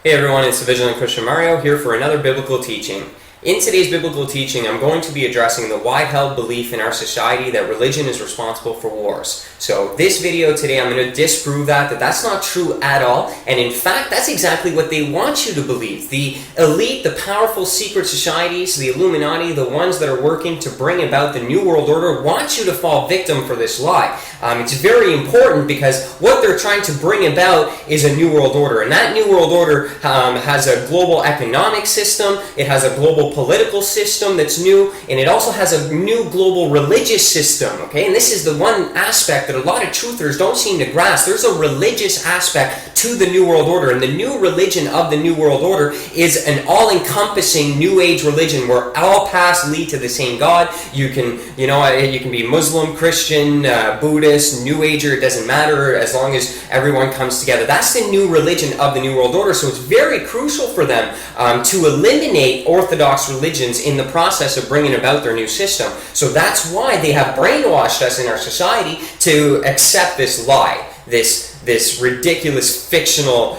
Hey everyone, it's the Vigilant Christian Mario here for another biblical teaching. In today's biblical teaching, I'm going to be addressing the wide-held belief in our society that religion is responsible for wars. So this video today, I'm going to disprove that that's not true at all. And in fact, that's exactly what they want you to believe. The elite, the powerful secret societies, the Illuminati, the ones that are working to bring about the New World Order, want you to fall victim for this lie. It's very important because what they're trying to bring about is a New World Order. And that New World Order has a global economic system, it has a global political system that's new, and it also has a new global religious system, okay? And this is the one aspect that a lot of truthers don't seem to grasp. There's a religious aspect to the New World Order, and the new religion of the New World Order is an all-encompassing New Age religion where all paths lead to the same God. You can be Muslim, Christian, Buddhist, New Ager, it doesn't matter as long as everyone comes together. That's the new religion of the New World Order, so it's very crucial for them to eliminate Orthodox religions in the process of bringing about their new system. So that's why they have brainwashed us in our society to accept this lie, this ridiculous fictional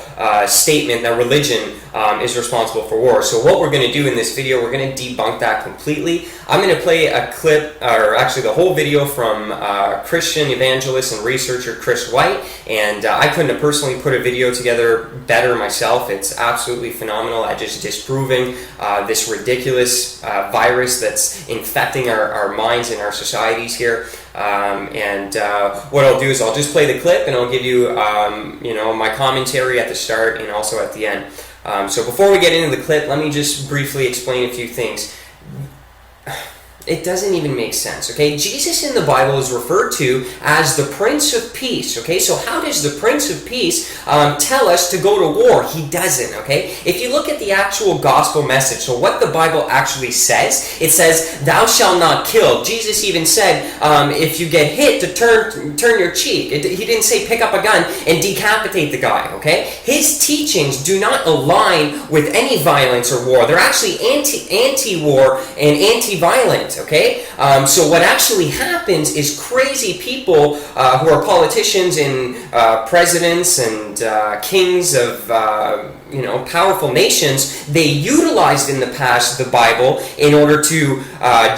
statement that religion is responsible for war. So what we're going to do in this video, we're going to debunk that completely. I'm going to play a clip, or actually the whole video, from Christian evangelist and researcher Chris White, and I couldn't have personally put a video together better myself. It's absolutely phenomenal at just disproving this ridiculous virus that's infecting our minds and our societies here. What I'll do is I'll just play the clip and I'll give you my commentary at the start and also at the end. So before we get into the clip, let me just briefly explain a few things. It doesn't even make sense, okay? Jesus in the Bible is referred to as the Prince of Peace, okay? So how does the Prince of Peace tell us to go to war? He doesn't, okay? If you look at the actual gospel message, so what the Bible actually says, it says, "Thou shalt not kill." Jesus even said, if you get hit, to turn your cheek. He didn't say pick up a gun and decapitate the guy, okay? His teachings do not align with any violence or war. They're actually anti-war and anti-violence. Okay, so what actually happens is crazy people who are politicians and presidents and kings of powerful nations, they utilized in the past the Bible in order to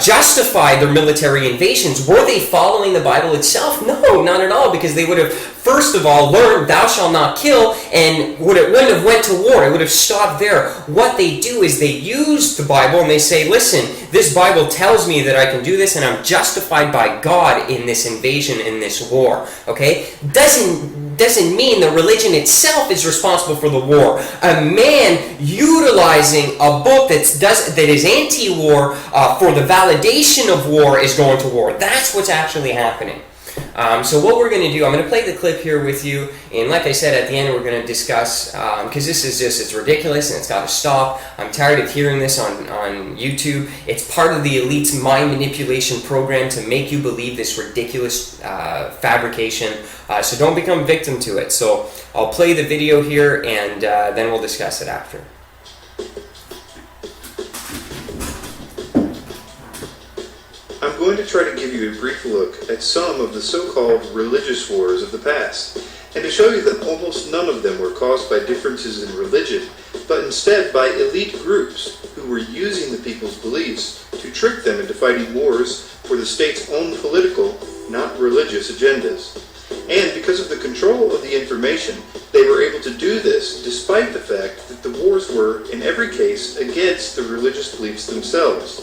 justify their military invasions. Were they following the Bible itself? No, not at all, because they would have first of all learned "thou shalt not kill" and wouldn't have went to war. It would have stopped there. What they do is they use the Bible and they say, listen, this Bible tells me that I can do this and I'm justified by God in this invasion, in this war. Okay? Doesn't mean the religion itself is responsible for the war. A man utilizing a book that is anti-war for the validation of war is going to war. That's what's actually happening. So what we're going to do, I'm going to play the clip here with you, and like I said, at the end we're going to discuss, because it's ridiculous and it's got to stop. I'm tired of hearing this on YouTube. It's part of the elite's mind manipulation program to make you believe this ridiculous fabrication, so don't become victim to it. So I'll play the video here, and then we'll discuss it after. I'm going to try to give you a brief look at some of the so-called religious wars of the past, and to show you that almost none of them were caused by differences in religion, but instead by elite groups who were using the people's beliefs to trick them into fighting wars for the state's own political, not religious agendas. And because of the control of the information, they were able to do this despite the fact that the wars were, in every case, against the religious beliefs themselves.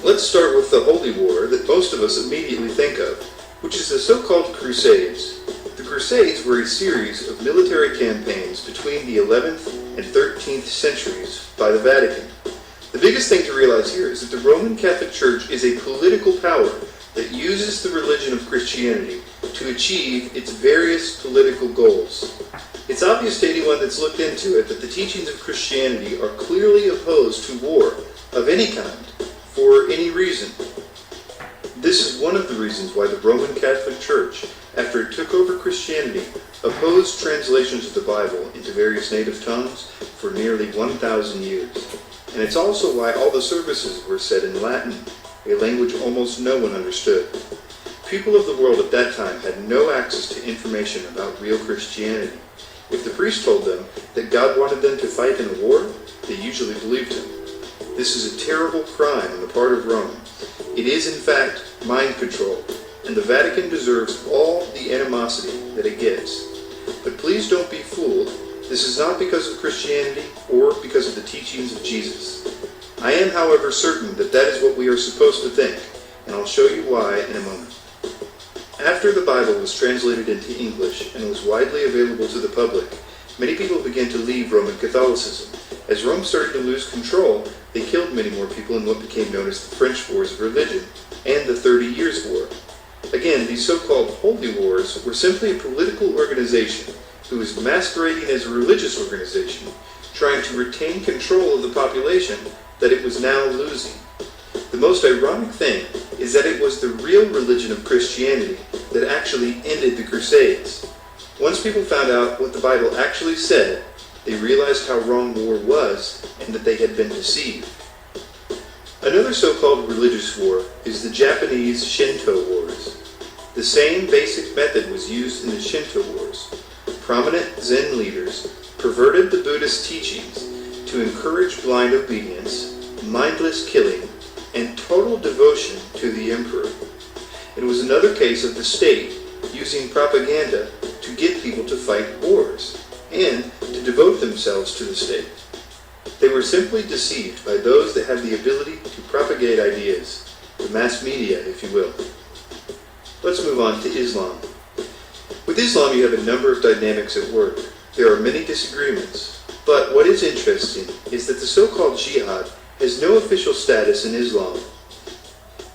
Let's start with the Holy War that most of us immediately think of, which is the so-called Crusades. The Crusades were a series of military campaigns between the 11th and 13th centuries by the Vatican. The biggest thing to realize here is that the Roman Catholic Church is a political power that uses the religion of Christianity to achieve its various political goals. It's obvious to anyone that's looked into it that the teachings of Christianity are clearly opposed to war of any kind, for any reason. This is one of the reasons why the Roman Catholic Church, after it took over Christianity, opposed translations of the Bible into various native tongues for nearly 1,000 years. And it's also why all the services were said in Latin, a language almost no one understood. People of the world at that time had no access to information about real Christianity, If the priest told them that God wanted them to fight in a war, they usually believed him. This is a terrible crime on the part of Rome. It is, in fact, mind control, and the Vatican deserves all the animosity that it gets. But please don't be fooled. This is not because of Christianity or because of the teachings of Jesus. I am, however, certain that that is what we are supposed to think, and I'll show you why in a moment. After the Bible was translated into English and was widely available to the public, many people began to leave Roman Catholicism. As Rome started to lose control, they killed many more people in what became known as the French Wars of Religion and the 30 Years' War. Again, these so-called holy wars were simply a political organization who was masquerading as a religious organization, trying to retain control of the population that it was now losing. The most ironic thing is that it was the real religion of Christianity that actually ended the Crusades. Once people found out what the Bible actually said, they realized how wrong war was and that they had been deceived. Another so-called religious war is the Japanese Shinto Wars. The same basic method was used in the Shinto Wars. Prominent Zen leaders perverted the Buddhist teachings to encourage blind obedience, mindless killing, and total devotion to the emperor. It was another case of the state using propaganda to get people to fight wars and to devote themselves to the state. They were simply deceived by those that had the ability to propagate ideas, the mass media, if you will. Let's move on to Islam. With Islam, you have a number of dynamics at work. There are many disagreements, but what is interesting is that the so-called jihad has no official status in Islam.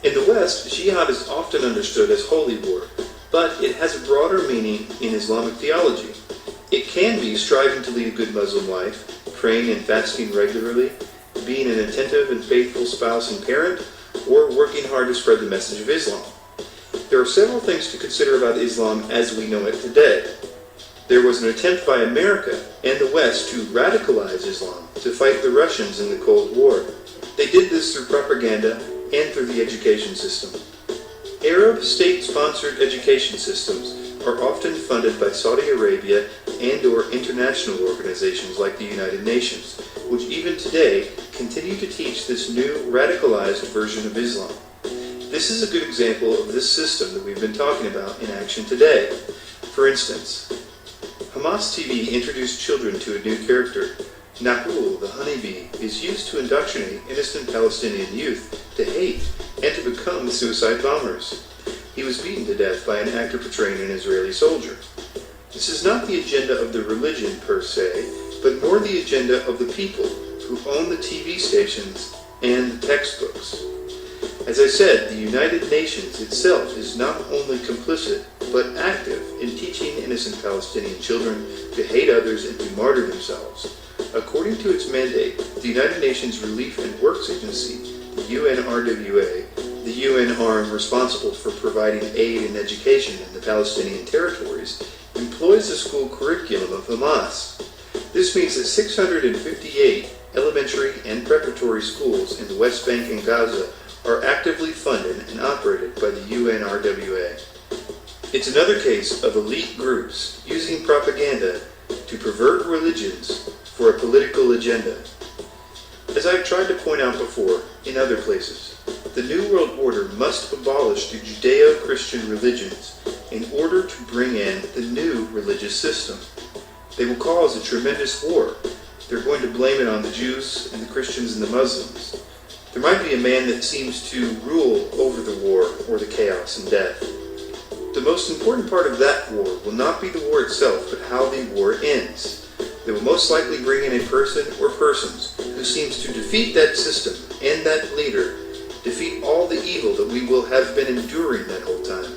In the West, jihad is often understood as holy war, but it has a broader meaning in Islamic theology. It can be striving to lead a good Muslim life, praying and fasting regularly, being an attentive and faithful spouse and parent, or working hard to spread the message of Islam. There are several things to consider about Islam as we know it today. There was an attempt by America and the West to radicalize Islam to fight the Russians in the Cold War. They did this through propaganda and through the education system. Arab state-sponsored education systems are often funded by Saudi Arabia and/or international organizations like the United Nations, which even today continue to teach this new radicalized version of Islam. This is a good example of this system that we've been talking about in action today. For instance, Hamas TV introduced children to a new character. Nahul, the honeybee, is used to indoctrinate innocent Palestinian youth to hate and to become suicide bombers. He was beaten to death by an actor portraying an Israeli soldier. This is not the agenda of the religion per se, but more the agenda of the people who own the TV stations and the textbooks. As I said, the United Nations itself is not only complicit, but active in teaching innocent Palestinian children to hate others and to martyr themselves. According to its mandate, the United Nations Relief and Works Agency, the UNRWA, the UN arm responsible for providing aid and education in the Palestinian territories, employs the school curriculum of Hamas. This means that 658 elementary and preparatory schools in the West Bank and Gaza are actively funded and operated by the UNRWA. It's another case of elite groups using propaganda to pervert religions for a political agenda. As I've tried to point out before, in other places, the New World Order must abolish the Judeo-Christian religions in order to bring in the new religious system. They will cause a tremendous war. They're going to blame it on the Jews and the Christians and the Muslims. There might be a man that seems to rule over the war or the chaos and death. The most important part of that war will not be the war itself, but how the war ends. They will most likely bring in a person or persons who seems to defeat that system and that leader, defeat all the evil that we will have been enduring that whole time.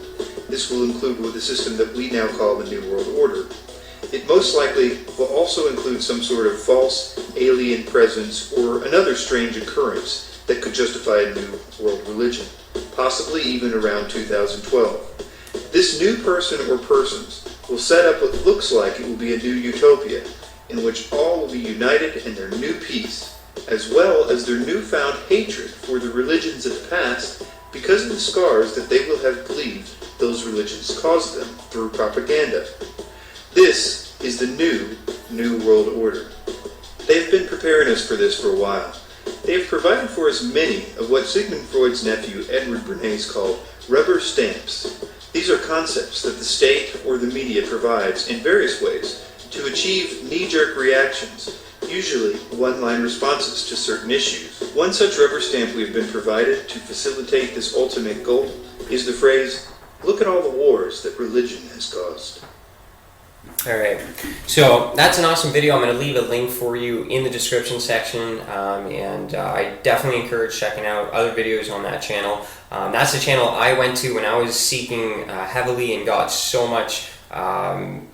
This will include the system that we now call the New World Order. It most likely will also include some sort of false alien presence or another strange occurrence that could justify a new world religion, possibly even around 2012. This new person or persons will set up what looks like it will be a new utopia, in which all will be united in their new peace, as well as their newfound hatred for the religions of the past because of the scars that they will have believed those religions caused them through propaganda. This is the New World Order. They have been preparing us for this for a while. They have provided for us many of what Sigmund Freud's nephew Edward Bernays called rubber stamps. These are concepts that the state or the media provides in various ways to achieve knee-jerk reactions, usually one-line responses to certain issues. One such rubber stamp we have been provided to facilitate this ultimate goal is the phrase, "Look at all the wars that religion has caused." Alright, so that's an awesome video. I'm going to leave a link for you in the description section, and I definitely encourage checking out other videos on that channel. That's the channel I went to when I was seeking heavily and got so much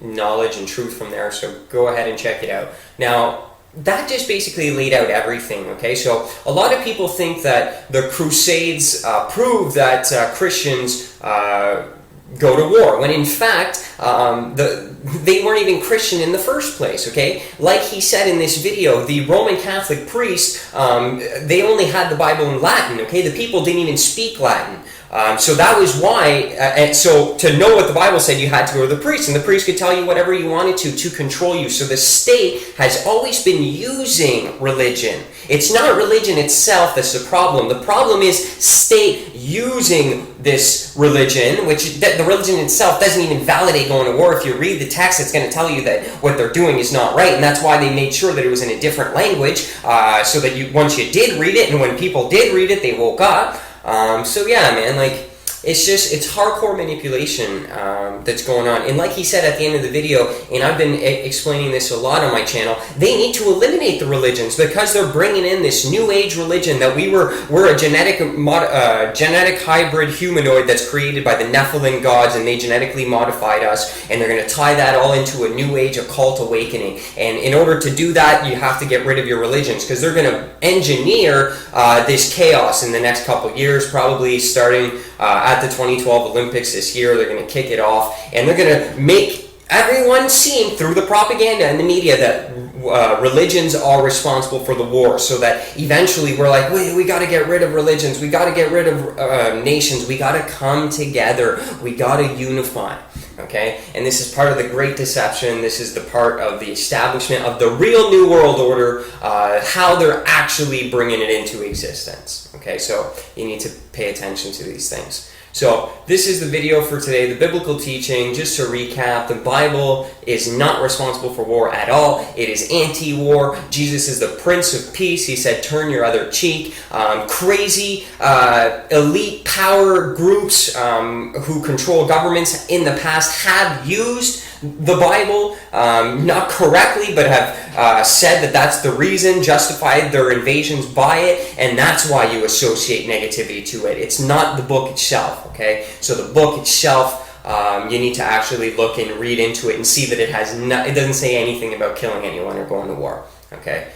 knowledge and truth from there, so go ahead and check it out. Now, that just basically laid out everything, okay? So a lot of people think that the Crusades prove that Christians go to war, when in fact they weren't even Christian in the first place, okay? Like he said in this video, the Roman Catholic priests, they only had the Bible in Latin, okay? The people didn't even speak Latin. So that was why, and so to know what the Bible said, you had to go to the priest, and the priest could tell you whatever you wanted to control you. So the state has always been using religion. It's not religion itself that's the problem. The problem is state using this religion, which the religion itself doesn't even validate going to war. If you read the text, it's going to tell you that what they're doing is not right, and that's why they made sure that it was in a different language, so that once you did read it, and when people did read it, they woke up. So yeah, man, like, it's hardcore manipulation that's going on. And like he said at the end of the video, and I've been explaining this a lot on my channel, they need to eliminate the religions because they're bringing in this new age religion that we're a genetic hybrid humanoid that's created by the Nephilim gods, and they genetically modified us, and they're going to tie that all into a new age occult awakening. And in order to do that, you have to get rid of your religions, because they're going to engineer this chaos in the next couple years, probably starting at the 2012 Olympics this year. They're going to kick it off, and they're going to make everyone seem through the propaganda and the media that religions are responsible for the war, so that eventually we're like, we got to get rid of religions, we got to get rid of nations, we got to come together, we got to unify. Okay, and this is part of the Great Deception. This is the part of the establishment of the real New World Order, how they're actually bringing it into existence. Okay, so you need to pay attention to these things. So this is the video for today, the biblical teaching. Just to recap, the Bible is not responsible for war at all. It is anti-war. Jesus is the Prince of Peace. He said, turn your other cheek. Crazy elite power groups who control governments in the past have used the Bible, not correctly, but have said that that's the reason, justified their invasions by it, and that's why you associate negativity to it. It's not the book itself, okay? So the book itself, you need to actually look and read into it and see that it doesn't say anything about killing anyone or going to war, okay?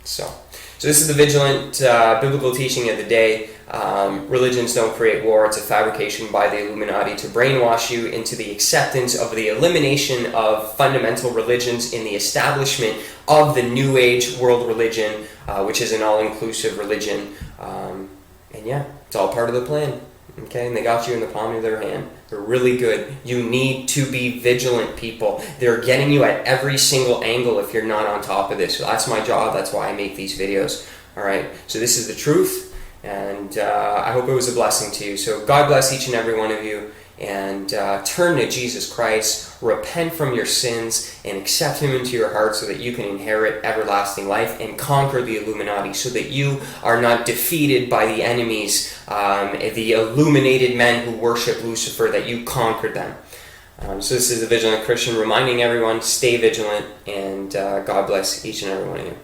So this is the Vigilant biblical teaching of the day. Religions don't create war. It's a fabrication by the Illuminati to brainwash you into the acceptance of the elimination of fundamental religions in the establishment of the New Age world religion, which is an all-inclusive religion. And yeah, it's all part of the plan. Okay, and they got you in the palm of their hand. They're really good. You need to be vigilant, people. They're getting you at every single angle if you're not on top of this. So that's my job. That's why I make these videos. All right, so this is the truth, and I hope it was a blessing to you. So God bless each and every one of you, and turn to Jesus Christ, repent from your sins, and accept Him into your heart so that you can inherit everlasting life and conquer the Illuminati, so that you are not defeated by the enemies, the illuminated men who worship Lucifer, that you conquered them. So this is the Vigilant Christian reminding everyone, stay vigilant, and God bless each and every one of you.